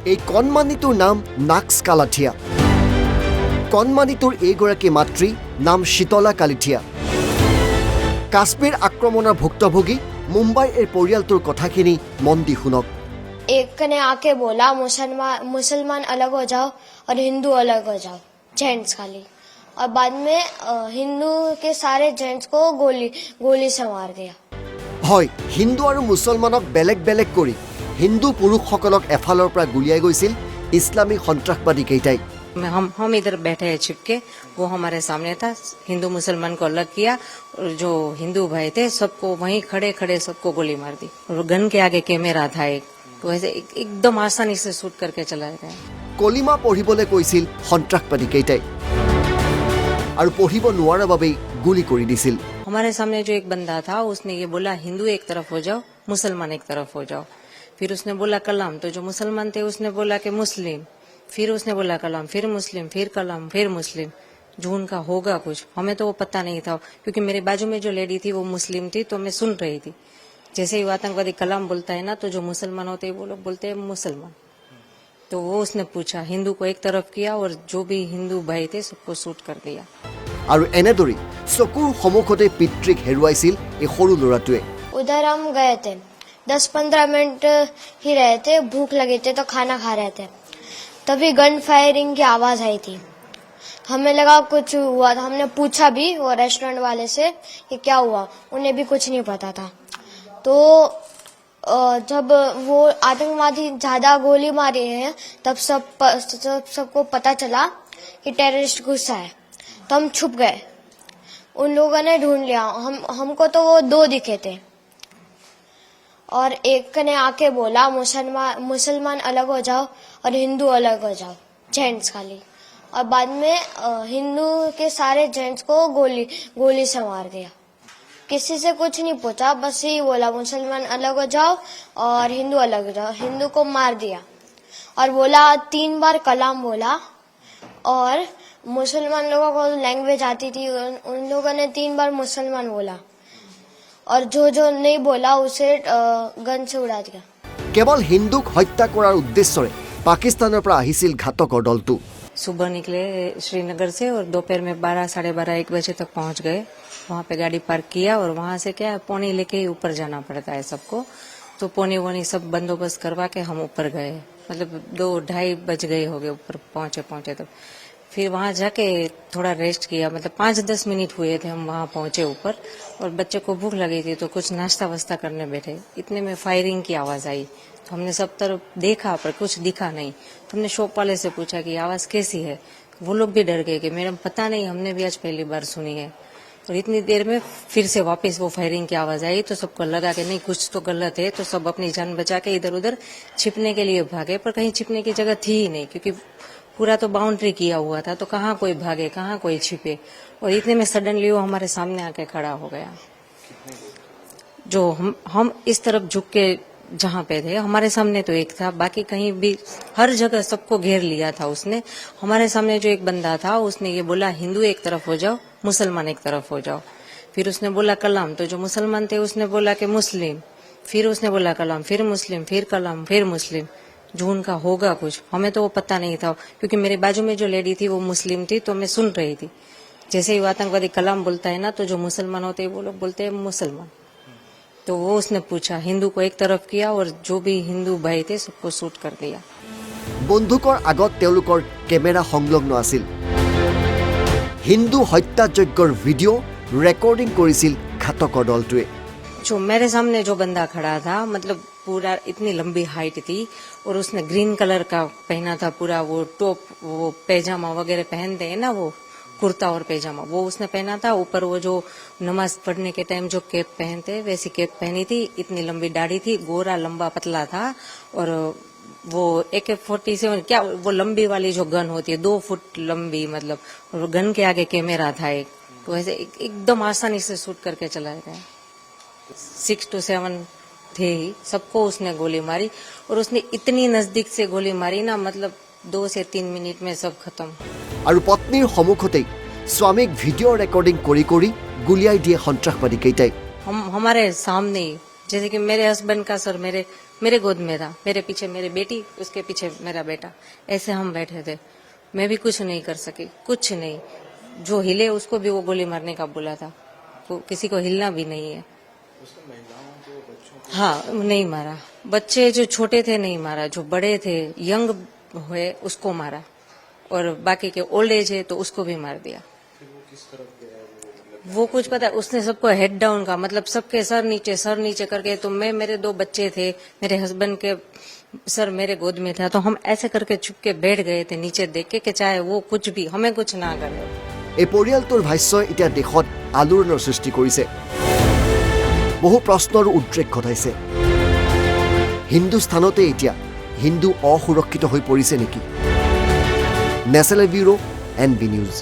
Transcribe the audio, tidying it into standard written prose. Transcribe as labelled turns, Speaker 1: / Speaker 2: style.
Speaker 1: এই কণমানিটোৰ নাম নাক্স কালাথিয়া। কণমানিটোৰ এইগৰাকী মাতৃ নাম শীতলা কালিথিয়া। কাশ্মীৰ আক্ৰমণৰ ভুক্তভোগী মুম্বাইৰ এই পৰিয়ালটোৰ কথাখিনি মন দি শুনক।
Speaker 2: एक ने आके बोला मुसलमान अलग हो जाओ और हिंदू अलग हो जाओ, जेंट्स खाली। और बाद में हिंदू के सारे जेंट्स को गोली से मार दिया।
Speaker 1: হয়, হিন্দু আৰু মুছলমানক বেলেগ বেলেগ কৰি হিন্দু পুৰুষসকলক এফালৰ পৰা গুলিয়াই গৈছিল ইছলামী সন্ত্ৰাসবাদী কেইটাই।
Speaker 3: हम इधर बैठे हैं छिपके, वो हमारे सामने था। हिंदू मुसलमान को अलग किया और जो हिंदू भाई थे सबको वहीं खड़े खड़े सबको गोली मार दी। और गन के आगे कैमरा था एक, तो ऐसे एकदम आसानी से शूट करके चला गया।
Speaker 1: কলিমা পঢ়িবলৈ কৈছিল সন্ত্ৰাসবাদী কেইটাই আৰু পঢ়িব নোৱাৰাৰ বাবেই গুলি কৰি দিছিল।
Speaker 3: हमारे सामने जो एक बंदा था उसने ये बोला हिंदू एक तरफ हो जाओ, मुसलमान एक तरफ हो जाओ। फिर उसने बोला कलाम, तो जो मुसलमान थे उसने बोला कि मुस्लिम। फिर उसने बोला कलाम, फिर मुस्लिम, फिर कलाम, फिर मुस्लिम। जो उनका होगा कुछ हमें तो वो पता नहीं था, क्योंकि मेरे बाजू में जो लेडी थी वो मुस्लिम थी, तो मैं सुन रही थी। जैसे ही आतंकवादी कलाम बोलता है ना, तो जो मुसलमान होते हैं वो लोग बोलते हैं मुसलमान। तो वो उसने पूछा, हिंदू को एक तरफ किया और जो भी हिंदू भाई थे सबको शूट कर दिया।
Speaker 1: আৰু এনেদৰেই চকুৰ সন্মুখতে পিতৃক হেৰুৱাইছিল এই সৰু ল'ৰাটোৱে।
Speaker 2: उधर हम गए थे, 10-15 मिनट ही रहे थे, भूख लगी थी तो खाना खा रहे थे, तभी गन फायरिंग की आवाज आई थी। हमें लगा कुछ हुआ था, हमने पूछा भी वो रेस्टोरेंट वाले से कि क्या हुआ, उन्हें भी कुछ नहीं पता था। तो जब वो आतंकवादी ज्यादा गोली मारी है तब सबको पता चला कि टेररिस्ट घुसा है, तो हम छुप गए। उन लोगों ने ढूंढ लिया, हमको तो वो 2 दिखे थे। और एक ने आके बोला मुसलमान अलग हो जाओ और हिंदू अलग हो जाओ, जेंट्स खाली। और बाद में हिंदू के सारे जेंट्स को गोली से मार दिया। किसी से कुछ नहीं पूछा, बस यही बोला मुसलमान अलग हो जाओ और हिंदू अलग हो जाओ। हिंदू को मार दिया और बोला 3 बार कलाम बोला। और मुसलमान लोगों को लैंग्वेज आती थी, उन लोगों ने 3 बार मुसलमान बोला और जो नहीं बोला उसे गन से उड़ा दिया।
Speaker 1: কেৱল হিন্দুক হত্যা কৰাৰ উদ্দেশ্যৰে পাকিস্তানৰ পৰা আহিছিল ঘাতকৰ দলটো।
Speaker 3: सुबह निकले श्रीनगर से और दोपहर में 12-12:30-1 बजे तक पहुंच गए। वहां पे गाड़ी पार्क किया और वहां से क्या पौनी लेके ही ऊपर जाना पड़ता है सबको, तो पौनी वोनी सब बंदोबस्त करवा के हम ऊपर गए। मतलब 2-2:30 बज गए हो गए ऊपर पहुंचे तब। फिर वहां जाके थोड़ा रेस्ट किया, मतलब 5-10 मिनट हुए थे हम वहां पहुंचे ऊपर। और बच्चे को भूख लगी थी तो कुछ नाश्ता वास्ता करने बैठे, इतने में फायरिंग की आवाज आई। तो हमने सब तरफ देखा पर कुछ दिखा नहीं। तो हमने शॉप वाले से पूछा कि आवाज कैसी है, वो लोग भी डर गए कि मैडम पता नहीं, हमने भी आज पहली बार सुनी है। और इतनी देर में फिर से वापस वो फायरिंग की आवाज आई, तो सबको लगा कि नहीं कुछ तो गलत है, तो सब अपनी जान बचा के इधर उधर छिपने के लिए भागे। पर कहीं छिपने की जगह थी ही नहीं, क्योंकि पूरा तो बाउंड्री किया हुआ था, तो कहाँ कोई भागे कहाँ कोई छिपे। और इतने में सडनली वो हमारे सामने आके खड़ा हो गया। जो हम इस तरफ झुक के जहाँ पे थे, हमारे सामने तो एक था, बाकी कहीं भी हर जगह सबको घेर लिया था उसने। हमारे सामने जो एक बंदा था उसने ये बोला हिंदू एक तरफ हो जाओ, मुसलमान एक तरफ हो जाओ। फिर उसने बोला कलाम, तो जो मुसलमान थे उसने बोला कि मुस्लिम। फिर उसने बोला कलाम, फिर मुस्लिम, फिर कलाम, फिर मुस्लिम। जो उनका होगा कुछ हमें तो वो पता नहीं था, क्योंकि मेरे बाजू में जो लेडी थी वो मुस्लिम थी, तो मैं सुन रही थी। जैसे ही आतंकवादी कलाम बोलता है ना, तो जो मुसलमान होते हैं वो लोग बोलते हैं मुसलमान। तो वो उसने पूछा, हिंदू को एक तरफ किया और जो भी हिंदू भाई थे सबको शूट कर दिया।
Speaker 1: বন্দুকৰ আগত তেওঁলোকৰ কেমেৰা সংলগ্ন আছিল। হিন্দু হত্যাযজ্ঞৰ ভিডিঅ' ৰেকৰ্ডিং কৰিছিল ঘাতকৰ দলটোৱে।
Speaker 3: जो मेरे सामने जो बंदा खड़ा था, मतलब पूरा इतनी लंबी हाइट थी और उसने ग्रीन कलर का पहना था पूरा, वो टॉप वो पैजामा वगैरह पहनते हैं ना, वो कुर्ता और पैजामा वो उसने पहना था। ऊपर वो जो नमाज पढ़ने के टाइम जो कैप पहनते वैसी कैप पहनी थी। इतनी लंबी दाढ़ी थी, गोरा लंबा पतला था। और वो AK-47 क्या वो लंबी वाली जो गन होती है 2 फुट लंबी, मतलब और गन के आगे कैमरा था एक, तो ऐसे एकदम आसानी से शूट करके चला गया। 6 to 7 थे ही, सबको उसने गोली मारी। और उसने इतनी नजदीक से गोली मारी ना, मतलब 2 से 3 मिनट में सब खत्म।
Speaker 1: আৰু পত্নীৰ সন্মুখতেই স্বামীক ভিডিঅ' ৰেকৰ্ডিং কৰি কৰি গুলিয়াই দিয়ে সন্ত্ৰাসবাদী কেইটাই।
Speaker 3: हमारे सामने ही, जैसे कि मेरे हस्बैंड का सर मेरे मेरे गोद में था, मेरे पीछे मेरी बेटी, उसके पीछे मेरा बेटा, ऐसे हम बैठे थे। मैं भी कुछ नहीं कर सकी, कुछ नहीं। जो हिले उसको भी वो गोली मारने का बोला था, तो किसी को हिलना भी नहीं है। हाँ, नहीं मारा। बच्चे जो छोटे थे नहीं मारा, जो बड़े थे यंग हुए उसको मारा, और बाकी के ओल्ड एज है तो उसको भी मार दिया। वो कुछ पता है, उसने सबको हेड डाउन का मतलब सबके सर नीचे करके, तो मैं, मेरे 2 बच्चे थे, मेरे हस्बैंड के सर मेरे गोद में था, तो हम ऐसे करके चुप के बैठ गए थे नीचे देख के कि चाहे वो कुछ भी हमें कुछ ना करे।
Speaker 1: এই পৰিয়ালটোৰ ভাষ্যই এতিয়া দেশত আলোড়নৰ সৃষ্টি কৰিছে, বহু প্ৰশ্নৰ উদ্ৰেক ঘটাইছে। হিন্দুস্থানতে এতিয়া হিন্দু অসুৰক্ষিত হৈ পৰিছে নেকি? National bureau, NB news.